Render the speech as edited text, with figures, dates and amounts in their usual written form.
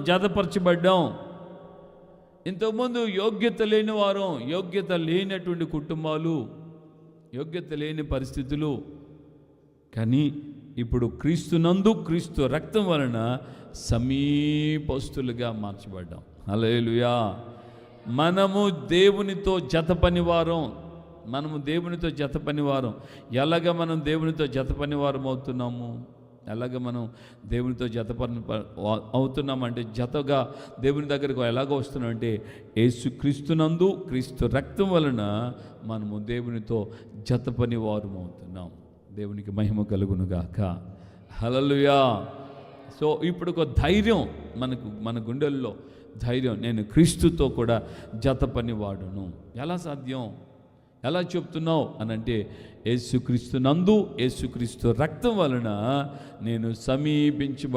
జతపరచబడ్డాం. ఇంతకుముందు యోగ్యత లేని వారం, యోగ్యత లేనటువంటి కుటుంబాలు, యోగ్యత లేని పరిస్థితులు. కానీ ఇప్పుడు క్రీస్తునందు, క్రీస్తు రక్తం వలన సమీపస్తులుగా మార్చబడ్డాం. హల్లెలూయా. మనము దేవునితో జత పనివారం. ఎలాగ మనం దేవునితో జత పనివారం అవుతున్నాము? ఎలాగ మనం దేవునితో అవుతున్నామంటే, జతగా దేవుని దగ్గరకు ఎలాగ వస్తున్నామంటే, యేసు క్రీస్తునందు, క్రీస్తు రక్తం వలన మనము దేవునితో జత పనివారం అవుతున్నాం. దేవునికి మహిమ కలుగునుగాక. హల్లెలూయా. సో ఇప్పుడు ఒక ధైర్యం మన గుండెల్లో ధైర్యం, నేను క్రీస్తుతో కూడా జత పనివాడును. ఎలా సాధ్యం? ఎలా చెప్తున్నావు అని అంటే, యేసుక్రీస్తు నందు, యేసుక్రీస్తు రక్తం వలన నేను సమీపించబడి